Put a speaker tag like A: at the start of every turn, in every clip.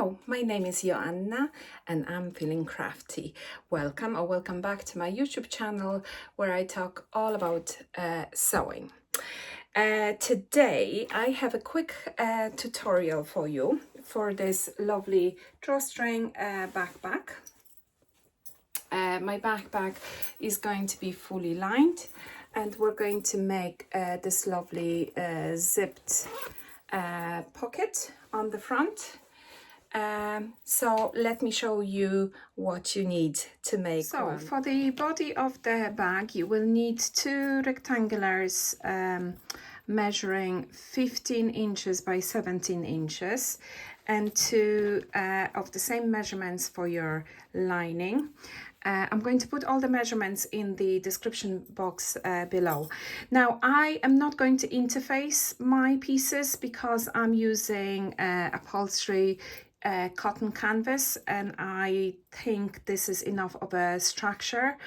A: Hello, my name is Joanna and I'm feeling crafty. Welcome back to my YouTube channel where I talk all about sewing. Today I have a quick tutorial for you for this lovely drawstring backpack. My backpack is going to be fully lined and we're going to make this lovely zipped pocket on the front. So let me show you what you need to make one. For the body of the bag you will need two rectangulars measuring 15 inches by 17 inches and two of the same measurements for your lining. I'm going to put all the measurements in the description box below. Now I am not going to interface my pieces because I'm using upholstery cotton canvas and I think this is enough of a structure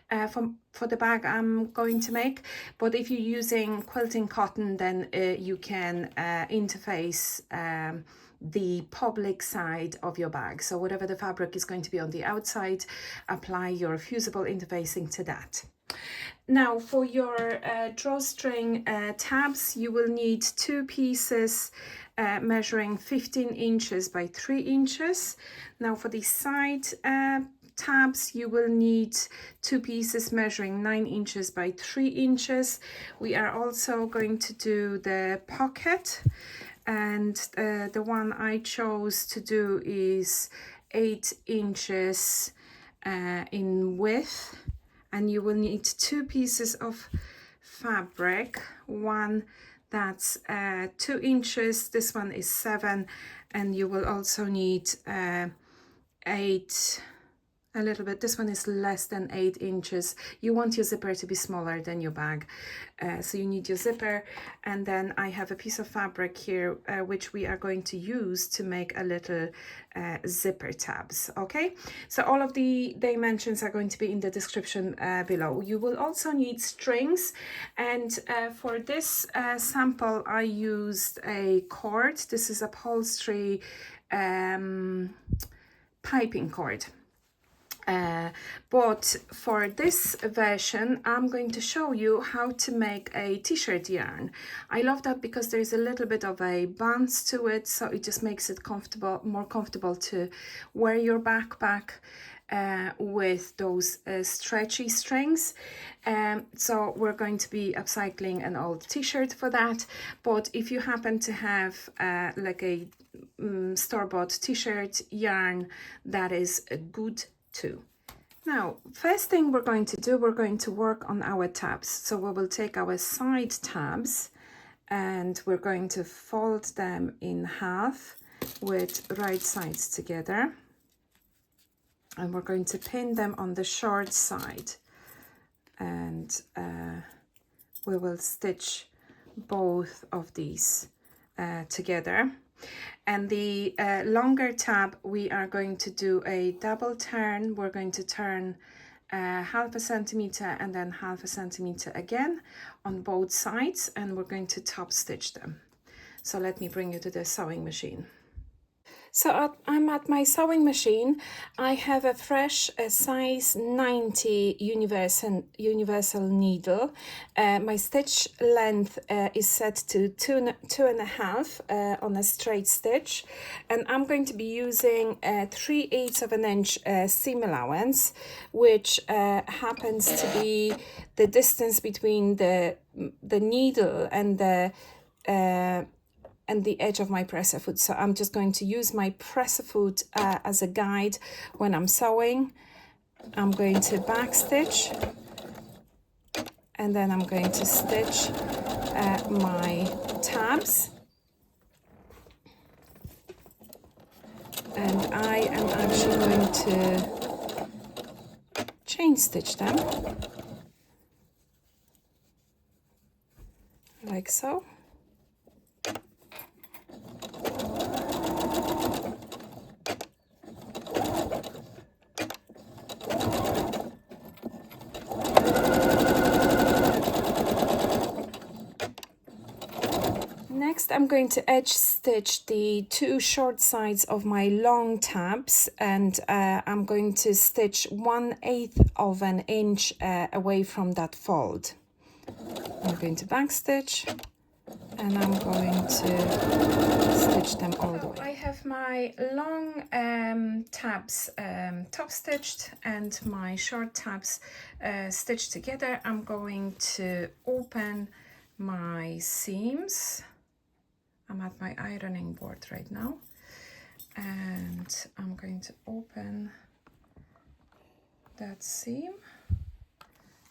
A: for the bag I'm going to make. But if you're using quilting cotton, then you can interface the public side of your bag. So whatever the fabric is going to be on the outside, apply your fusible interfacing to that. Now for your drawstring tabs, you will need two pieces measuring 15 inches by 3 inches. Now for the side tabs, you will need two pieces measuring 9 inches by 3 inches. We are also going to do the pocket, and the one I chose to do is 8 inches in width, and you will need two pieces of fabric, one that's 2 inches, this one is 7, and you will also need 8, a little bit, this one is less than 8 inches. You want your zipper to be smaller than your bag, so you need your zipper. And then I have a piece of fabric here which we are going to use to make a little zipper tabs. Okay, so all of the dimensions are going to be in the description below. You will also need strings, and for this sample I used a cord. This is upholstery piping cord. But for this version I'm going to show you how to make a t-shirt yarn. I love that because there's a little bit of a bounce to it, so it just makes it more comfortable to wear your backpack with those stretchy strings. So we're going to be upcycling an old t-shirt for that, but if you happen to have like a store-bought t-shirt yarn, that is good too. Now, first thing we're going to do, we're going to work on our tabs. So we will take our side tabs and we're going to fold them in half with right sides together, and we're going to pin them on the short side, and we will stitch both of these together. And the longer tab, we are going to do a double turn. We're going to turn half a centimeter and then half a centimeter again on both sides, and we're going to top stitch them. So let me bring you to the sewing machine. So I'm at my sewing machine. I have a fresh size 90 universal needle. My stitch length is set to 2.5 on a straight stitch, and I'm going to be using 3/8 of an inch seam allowance, which happens to be the distance between the needle and the edge of my presser foot. So I'm just going to use my presser foot as a guide when I'm sewing. I'm going to back stitch, and then I'm going to stitch my tabs, and I am actually going to chain stitch them like so. Next, I'm going to edge stitch the two short sides of my long tabs, and I'm going to stitch 1/8 of an inch away from that fold. I'm going to back stitch, and I'm going to stitch them all the way. I have my long tabs top stitched and my short tabs stitched together. I'm going to open my seams. I'm at my ironing board right now, and I'm going to open that seam.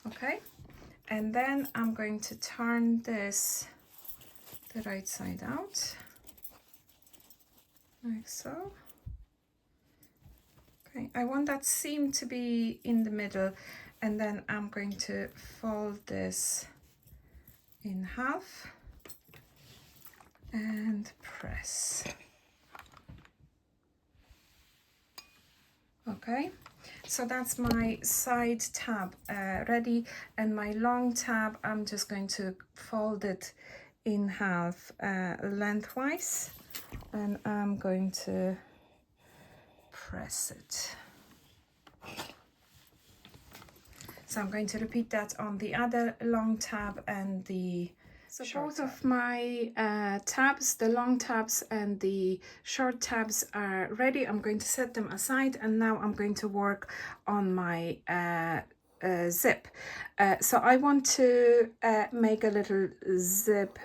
A: Okay, and then I'm going to turn this the right side out, like so. Okay, I want that seam to be in the middle, and then I'm going to fold this in half and press. Okay, so that's my side tab ready, and my long tab, I'm just going to fold it in half lengthwise, and I'm going to press it. So I'm going to repeat that on the other long tab and the short tab. Both of my tabs, the long tabs and the short tabs, are ready. I'm going to set them aside, and now I'm going to work on my zip. So I want to make a little zip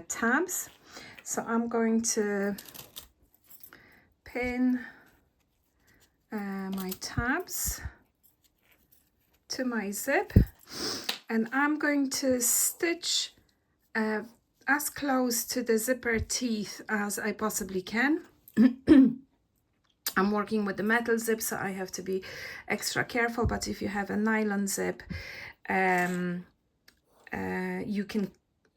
A: tabs. So I'm going to pin my tabs to my zip, and I'm going to stitch as close to the zipper teeth as I possibly can. I'm working with the metal zip, so I have to be extra careful, but if you have a nylon zip, you can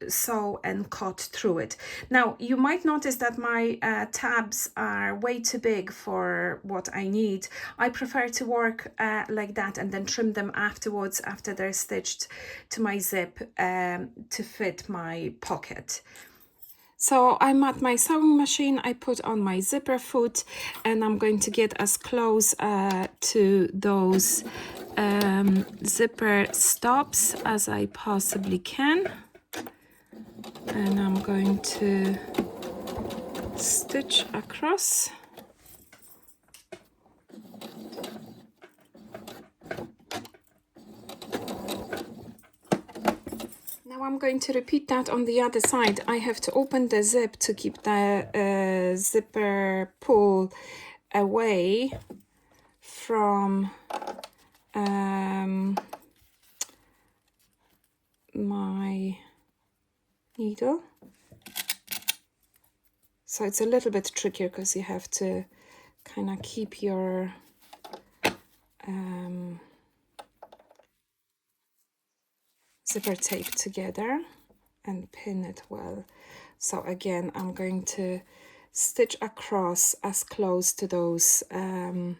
A: sew and cut through it. Now you might notice that my tabs are way too big for what I need. I prefer to work like that and then trim them afterwards after they're stitched to my zip to fit my pocket. So I'm at my sewing machine. I put on my zipper foot, and I'm going to get as close to those zipper stops as I possibly can. And I'm going to stitch across. Now I'm going to repeat that on the other side. I have to open the zip to keep the zipper pull away from my needle. So it's a little bit trickier because you have to kind of keep your zipper tape together and pin it well. So again, I'm going to stitch across as close to those the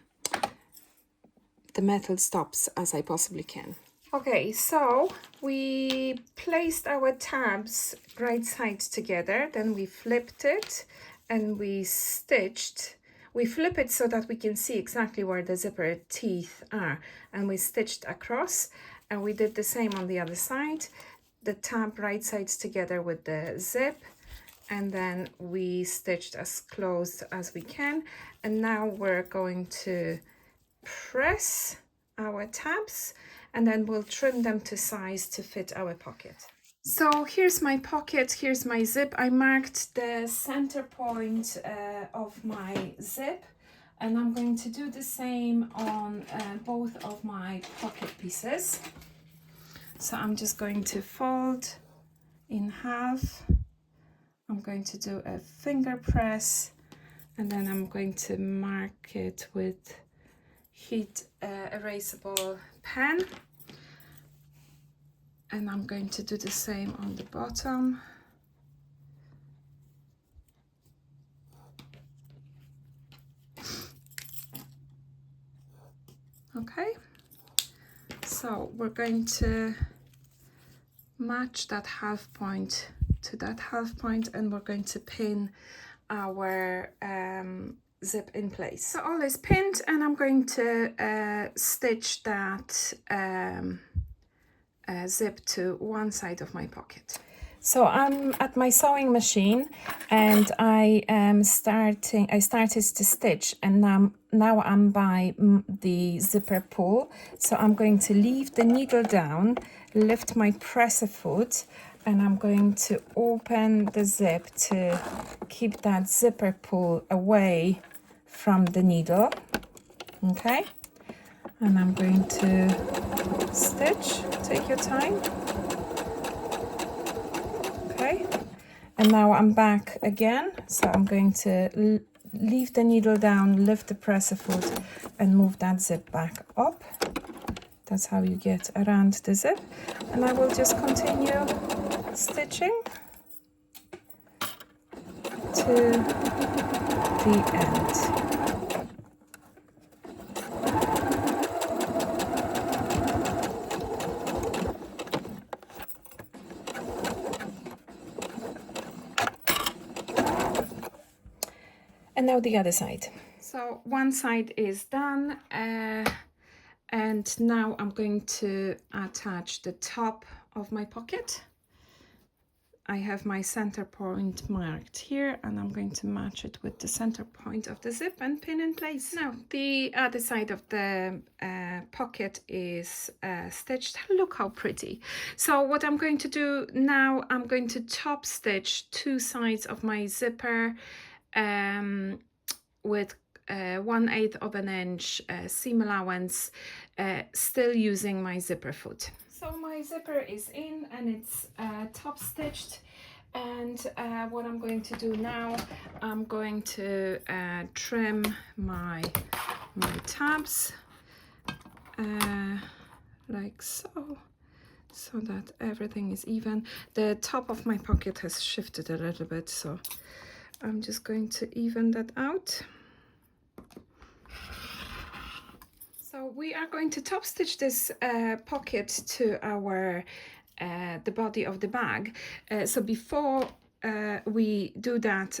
A: metal stops as I possibly can. Okay, so we placed our tabs right sides together, then we flipped it and we stitched. We flip it so that we can see exactly where the zipper teeth are, and we stitched across, and we did the same on the other side. The tab right sides together with the zip, and then we stitched as close as we can, and now we're going to press our tabs, and then we'll trim them to size to fit our pocket. So here's my pocket, here's my zip. I marked the center point of my zip, and I'm going to do the same on both of my pocket pieces. So I'm just going to fold in half. I'm going to do a finger press, and then I'm going to mark it with heat erasable pen, and I'm going to do the same on the bottom. Okay, so we're going to match that half point to that half point, and we're going to pin our zip in place. So all is pinned, and I'm going to stitch that zip to one side of my pocket. So I'm at my sewing machine, and I started to stitch, and now I'm by the zipper pull. So I'm going to leave the needle down, lift my presser foot, and I'm going to open the zip to keep that zipper pull away from the needle. Okay, and I'm going to stitch. Take your time. Okay, and now I'm back again, so I'm going to leave the needle down, lift the presser foot, and move that zip back up. That's how you get around the zip, and I will just continue stitching to the end. And now the other side. So one side is done, and now I'm going to attach the top of my pocket. I have my center point marked here, and I'm going to match it with the center point of the zip and pin in place. Now the other side of the pocket is stitched. Look how pretty. So what I'm going to do now, I'm going to top stitch two sides of my zipper with 1/8 of an inch seam allowance, still using my zipper foot. So my zipper is in, and it's top stitched, and what I'm going to do now, I'm going to trim my tabs like so that everything is even. The top of my pocket has shifted a little bit, so I'm just going to even that out. So we are going to top stitch this pocket to our the body of the bag. So before we do that,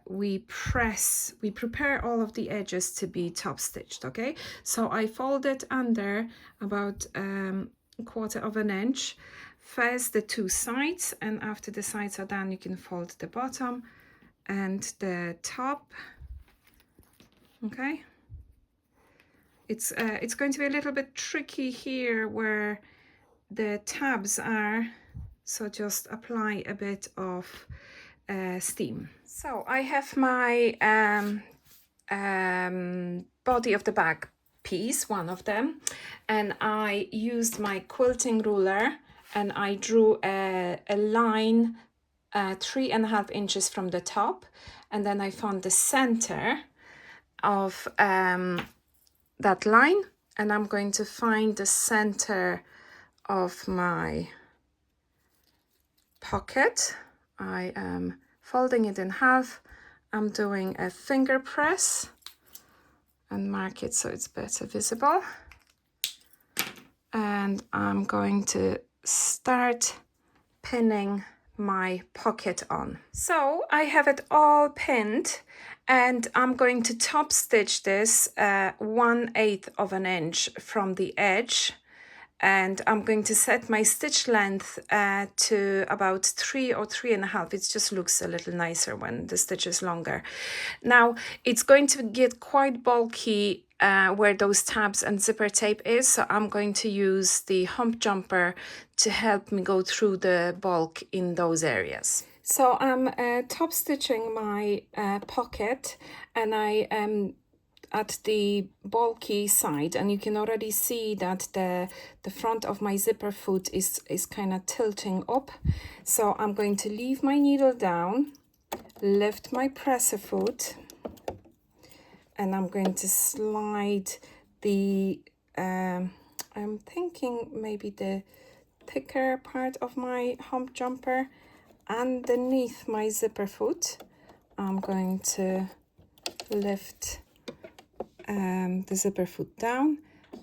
A: we prepare all of the edges to be top stitched. Okay, so I fold it under about 1/4 of an inch. First the two sides, and after the sides are done, you can fold the bottom and the top. Okay, it's going to be a little bit tricky here where the tabs are, so just apply a bit of steam. So I have my body of the bag piece, one of them, and I used my quilting ruler, and I drew a line 3.5 inches from the top, and then I found the center of that line, and I'm going to find the center of my pocket. I am folding it in half. I'm doing a finger press and mark it so it's better visible, and I'm going to start pinning my pocket on. So I have it all pinned, and I'm going to top stitch this 1/8 of an inch from the edge, and I'm going to set my stitch length to about 3 or 3.5. It just looks a little nicer when the stitch is longer. Now it's going to get quite bulky where those tabs and zipper tape is, so I'm going to use the hump jumper to help me go through the bulk in those areas. So I'm top stitching my pocket, and I am at the bulky side, and you can already see that the front of my zipper foot is kind of tilting up. So I'm going to leave my needle down, lift my presser foot, and I'm going to slide the I'm thinking maybe the thicker part of my hump jumper underneath my zipper foot. I'm going to lift the zipper foot down,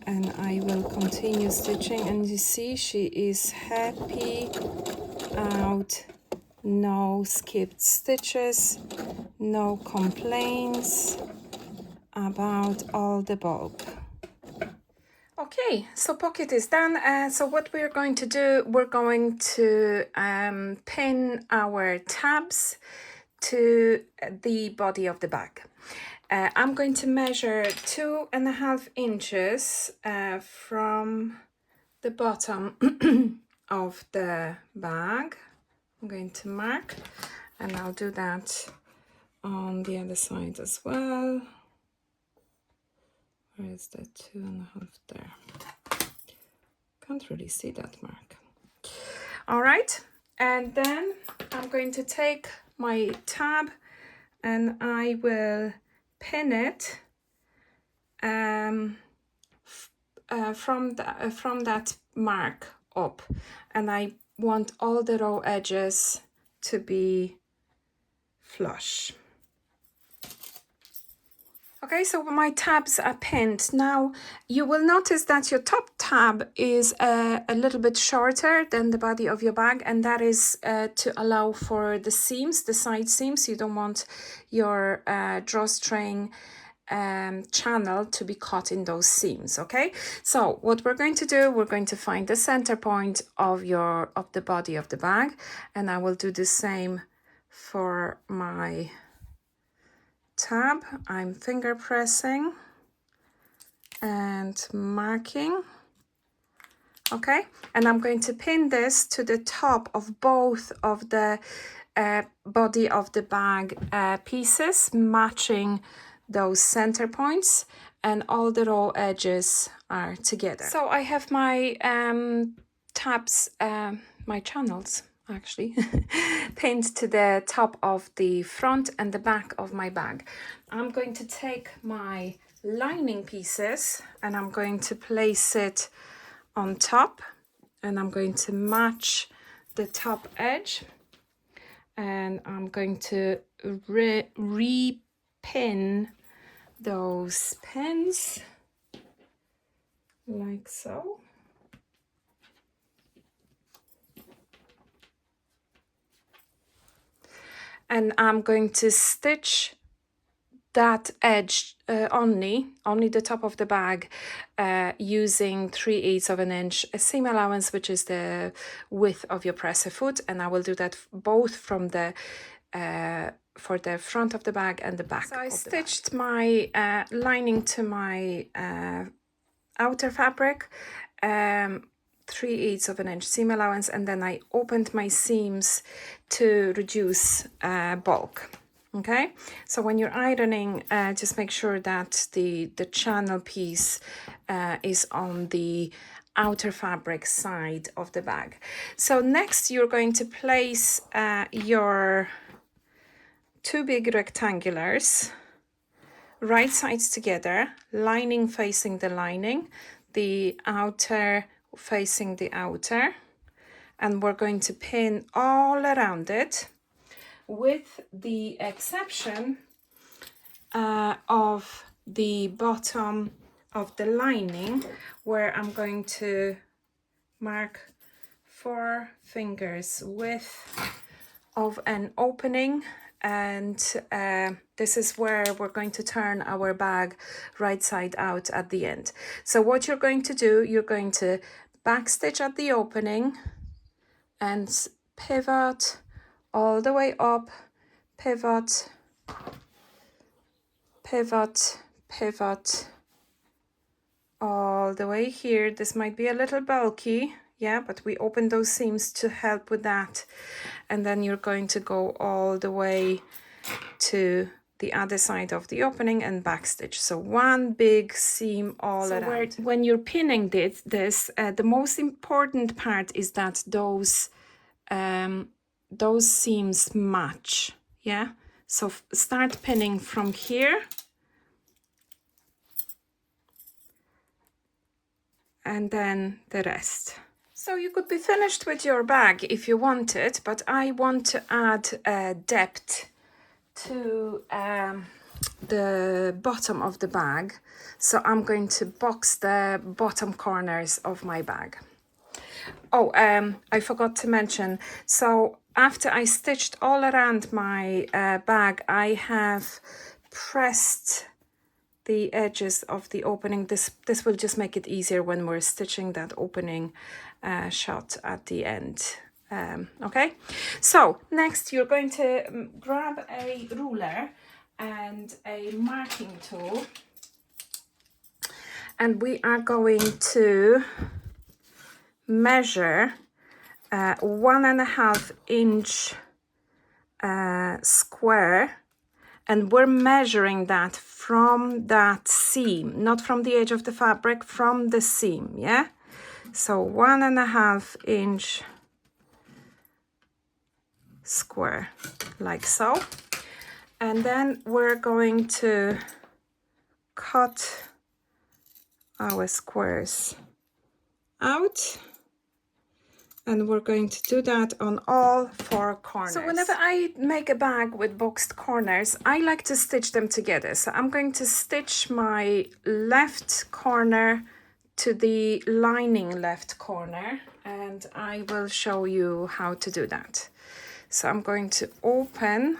A: and I will continue stitching, and you see she is happy out no skipped stitches, no complaints about all the bulk. Okay, so pocket is done. So what we're going to do, we're going to pin our tabs to the body of the bag. I'm going to measure 2.5 inches from the bottom of the bag. I'm going to mark, and I'll do that on the other side as well. Where is that 2.5 there? Can't really see that mark. All right, and then I'm going to take my tab and I will pin it from that mark up, and I want all the raw edges to be flush. Okay, so my tabs are pinned. Now you will notice that your top tab is a little bit shorter than the body of your bag, and that is to allow for the seams, the side seams. You don't want your drawstring channel to be caught in those seams. Okay, so what we're going to do, we're going to find the center point of the body of the bag, and I will do the same for my tab. I'm finger pressing and marking. Okay, and I'm going to pin this to the top of both of the body of the bag pieces, matching those center points, and all the raw edges are together. So I have my tabs, my channels actually pinned to the top of the front and the back of my bag. I'm going to take my lining pieces and I'm going to place it on top, and I'm going to match the top edge, and I'm going to re-pin those pins like so. And I'm going to stitch that edge only the top of the bag using 3/8 of an inch seam allowance, which is the width of your presser foot, and I will do that both from the for the front of the bag and the back. So I stitched my lining to my outer fabric, 3/8 of an inch seam allowance, and then I opened my seams to reduce bulk. Okay, so when you're ironing, just make sure that the channel piece is on the outer fabric side of the bag. So next you're going to place your two big rectangulars right sides together, lining facing the lining, the outer facing the outer, and we're going to pin all around it, with the exception of the bottom of the lining, where I'm going to mark 4 fingers width of an opening, and this is where we're going to turn our bag right side out at the end. So what you're going to do, you're going to backstitch at the opening and pivot all the way up, pivot, pivot, pivot, all the way here. This might be a little bulky, yeah, but we open those seams to help with that. And then you're going to go all the way to the other side of the opening and backstitch. So one big seam all around. When you're pinning this, the most important part is that those seams match, yeah? So start pinning from here, and then the rest. So you could be finished with your bag if you wanted, but I want to add depth to the bottom of the bag. So I'm going to box the bottom corners of my bag. Oh, I forgot to mention, so after I stitched all around my bag, I have pressed the edges of the opening. This will just make it easier when we're stitching that opening shot at the end. Okay, so next you're going to grab a ruler and a marking tool, and we are going to measure 1.5 inch square, and we're measuring that from that seam, not from the edge of the fabric, from the seam. Yeah, so 1.5 inch square, like so. And then we're going to cut our squares out, and we're going to do that on all 4 corners. So whenever I make a bag with boxed corners, I like to stitch them together. So I'm going to stitch my left corner to the lining left corner, and I will show you how to do that. So I'm going to open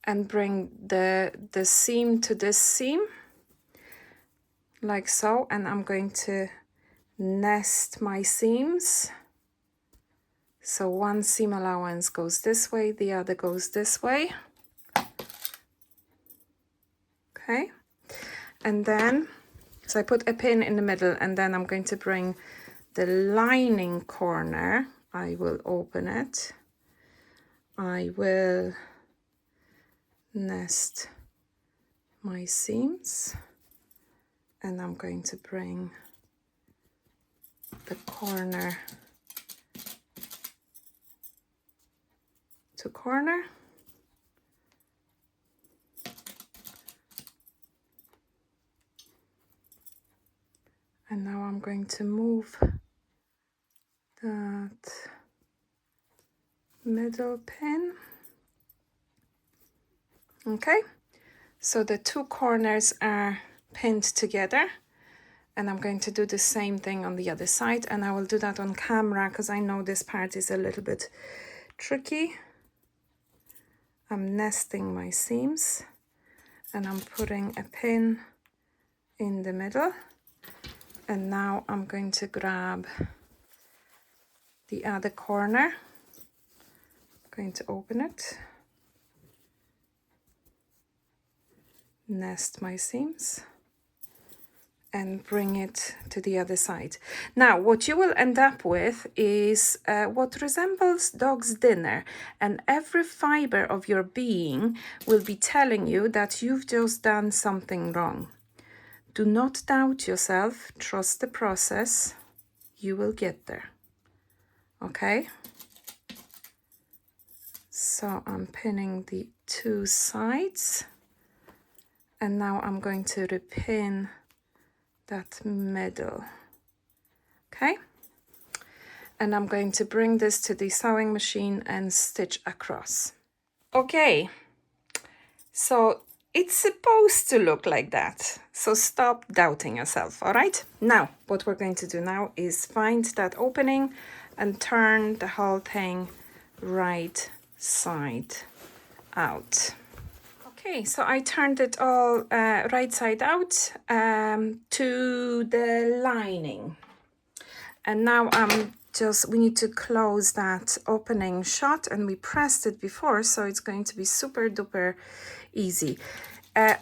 A: and bring the seam to this seam, like so, and I'm going to nest my seams. So one seam allowance goes this way, the other goes this way. Okay, and then, so I put a pin in the middle, and then I'm going to bring the lining corner. I will open it. I will nest my seams, and I'm going to bring the corner to corner. And now I'm going to move that middle pin. Okay, so the 2 corners are pinned together, and I'm going to do the same thing on the other side, and I will do that on camera because I know this part is a little bit tricky. I'm nesting my seams, and I'm putting a pin in the middle, and now I'm going to grab the other corner. I'm going to open it, nest my seams, and bring it to the other side. Now what you will end up with is what resembles dog's dinner, and every fiber of your being will be telling you that you've just done something wrong. Do not doubt yourself, trust the process, you will get there. Okay, so I'm pinning the 2 sides, and now I'm going to repin that middle. Okay, and I'm going to bring this to the sewing machine and stitch across. Okay, so it's supposed to look like that, so stop doubting yourself. All right, now what we're going to do now is find that opening and turn the whole thing right side out. Okay, so I turned it all right side out to the lining, and now we need to close that opening shot, and we pressed it before, so it's going to be super duper easy.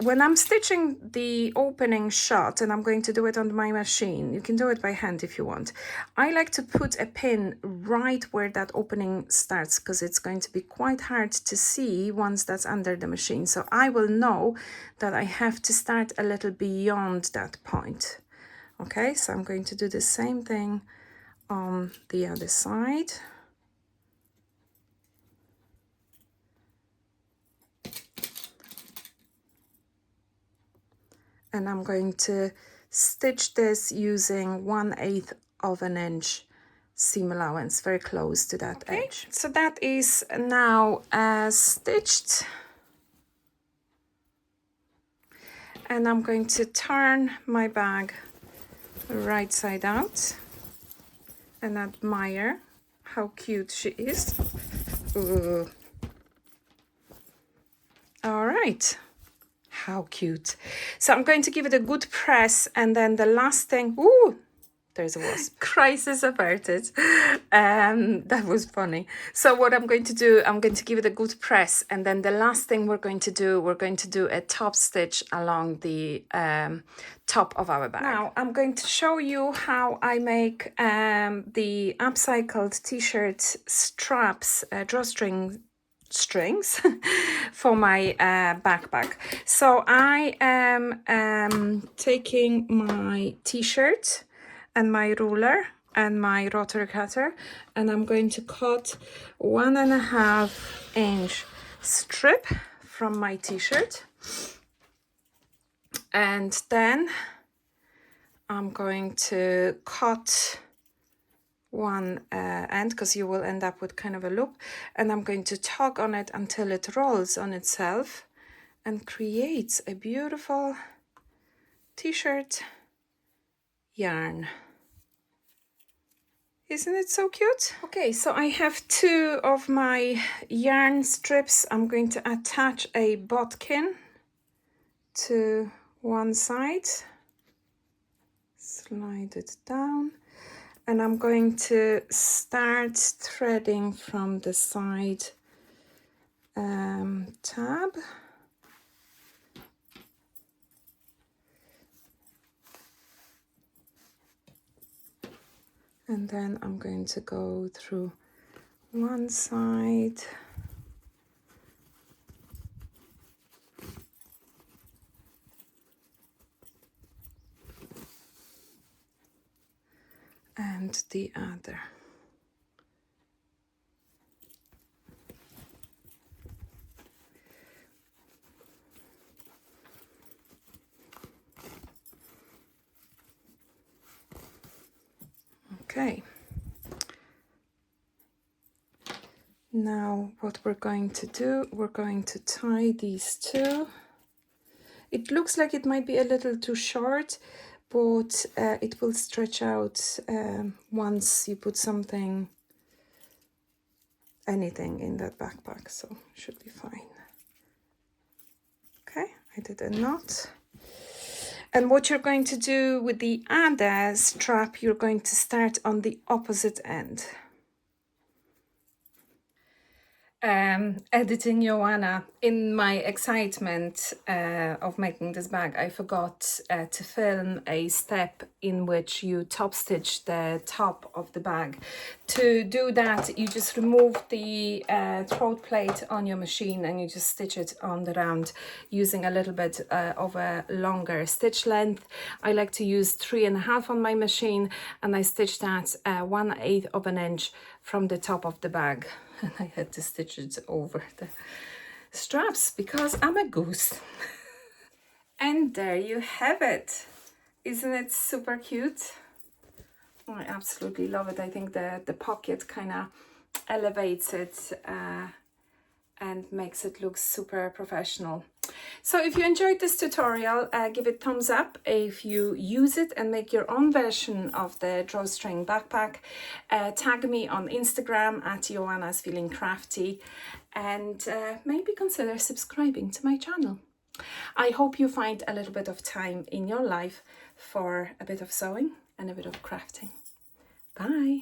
A: When I'm stitching the opening shot, and I'm going to do it on my machine, you can do it by hand if you want, I like to put a pin right where that opening starts, because it's going to be quite hard to see once that's under the machine. So I will know that I have to start a little beyond that point. Okay, so I'm going to do the same thing on the other side. And I'm going to stitch this using 1/8 of an inch seam allowance, very close to that edge. So that is now stitched. And I'm going to turn my bag right side out and admire how cute she is. Ooh. All right. How cute. So I'm going to give it a good press, and then the last thing, ooh, there's a wasp. Crisis averted. That was funny. So what I'm going to do, I'm going to give it a good press, and then the last thing we're going to do a top stitch along the top of our bag. Now I'm going to show you how I make the upcycled t-shirt straps, drawstring strings for my backpack. So I am taking my t-shirt and my ruler and my rotary cutter, and I'm going to cut 1.5 inch strip from my t-shirt, and then I'm going to cut one end, because you will end up with kind of a loop, and I'm going to tug on it until it rolls on itself and creates a beautiful t-shirt yarn. Isn't it so cute? Okay, so I have 2 of my yarn strips. I'm going to attach a bodkin to one side, slide it down, and I'm going to start threading from the side tab. And then I'm going to go through one side. And the other. Okay. Now what we're going to do, we're going to tie these 2. It looks like it might be a little too short, but it will stretch out once you put anything in that backpack, so should be fine. Okay, I did a knot. And what you're going to do with the other strap, you're going to start on the opposite end. Editing Joanna. In my excitement of making this bag, I forgot to film a step in which you top stitch the top of the bag. To do that, you just remove the throat plate on your machine and you just stitch it on the round using a little bit of a longer stitch length. I like to use 3.5 on my machine, and I stitch that 1/8 of an inch from the top of the bag. And I had to stitch it over the straps because I'm a goose. And there you have it. Isn't it super cute? I absolutely love it. I think the pocket kind of elevates it and makes it look super professional. So if you enjoyed this tutorial, give it thumbs up. If you use it and make your own version of the drawstring backpack, tag me on Instagram at Joanna's Feeling Crafty, and maybe consider subscribing to my channel. I hope you find a little bit of time in your life for a bit of sewing and a bit of crafting. Bye.